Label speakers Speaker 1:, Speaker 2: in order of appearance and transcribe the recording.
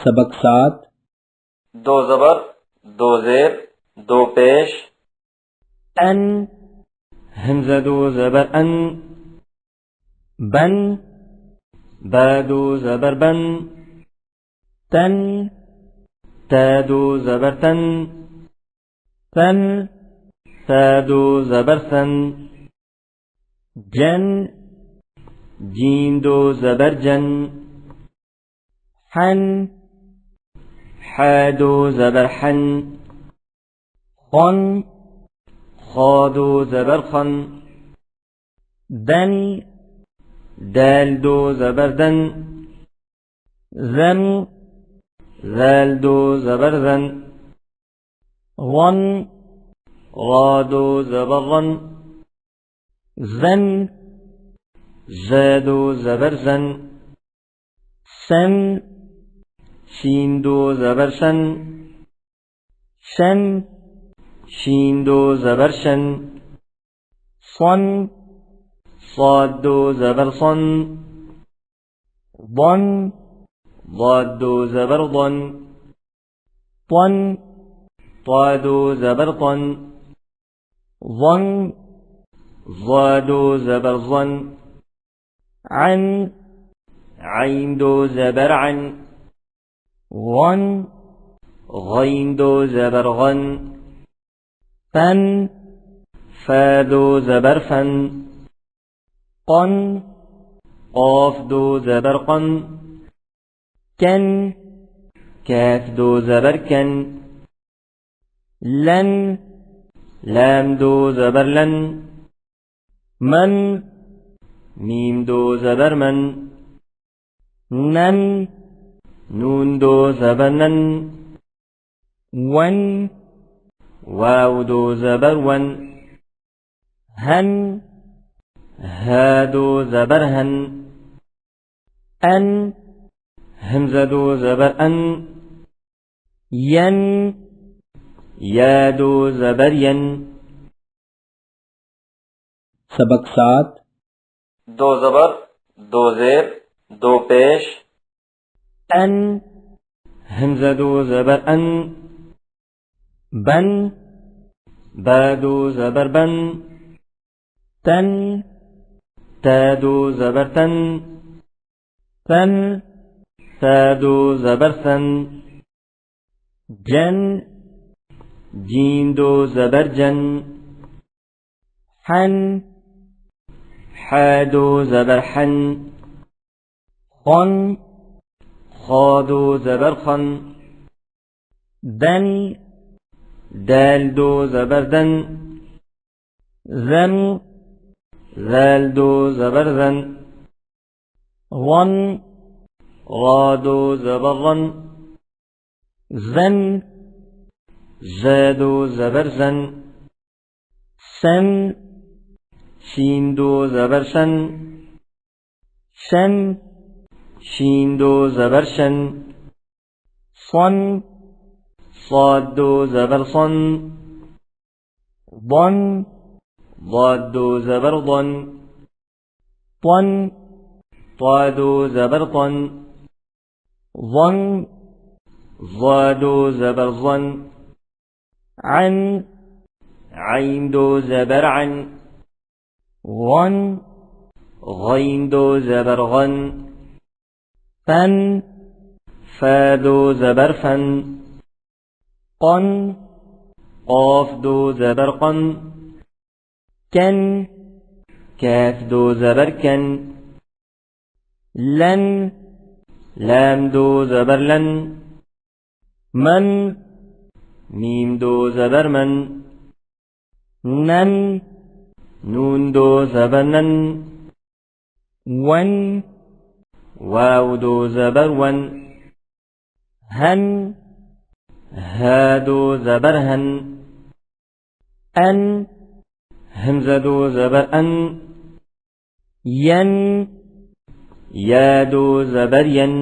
Speaker 1: सबक 7
Speaker 2: दो ज़बर, दो ज़ेर, दो पेश।
Speaker 3: अन हमज़ा दो ज़बर अन, बन बा दो ज़बर बन, तन ता दो ज़बर तन, तन ता दो ज़बर सन, जन जीन दो ज़बर जन, हन हा दो ज़बर हन, खन खा दो ज़बर खन, दन दाल दो ज़बर दन, ज़न ज़ाल दो ज़बर ज़न, वन गा दो ज़बर वन, ज़न ज़ा दो ज़बर ज़न, सन शीन दो ज़बर शन, शन शीन दो ज़बर शन, صن صاد दो ज़बर صن، ضن ضاد दो ज़बर ضن، طن طا दो ज़बर طن، ظن ظا दो ज़बर ظن، عن عين दो ज़बर عن، غن غين दो ज़बर غن، فن فا دو ज़बर فن، قن قاف دو ज़बर قن، كن كاف دو ज़बर كن، لن لام دو ज़बर لن، من ميم دو ज़बर من، نن نون دو ज़बर نن، ون واو دو ज़बर ون، هن ها دو ज़बर هن، أن همزة دو ज़बर أن، ين या दो ज़बर यन।
Speaker 1: सबक 7
Speaker 2: दो ज़बर, दो ज़ेर, दो पेश।
Speaker 3: अन हमज़ा दो ज़बर अन, बन बा दो ज़बर बन, तन ता दो ज़बर तन, तन ता दो ज़बर सन, जन जीन दो ज़बर जन, हन हा दो ज़बर हन, खन खा दो ज़बर खन, दन दाल दो ज़बर दन, ज़न ज़ाल दो ज़बर ज़न, वन गा दो ज़बर वन, ज़न ज़ा दो ज़बर ज़न, सन शीन दो ज़बर शन, शन शीन दो ज़बर शन, صن صاد दो ज़बर صن، ضن ضاد दो ज़बर ضن، طن طا दो ज़बर طن، ظن ظا दो ज़बर ظن، عن عين दो ज़बर عن، غن غين दो ज़बर غن، فن فا दो ज़बर فن، قن قاف दो ज़बर قن، كن كاف دو ज़बर كن، لن لام دو ज़बर لن، من ميم دو ज़बर من، نن نون دو ज़बर نن، ون واو دو ज़बर ون، هن ها دو ज़बर هن، أن همزة دو ज़बर أن، ين या दो ज़बर यन।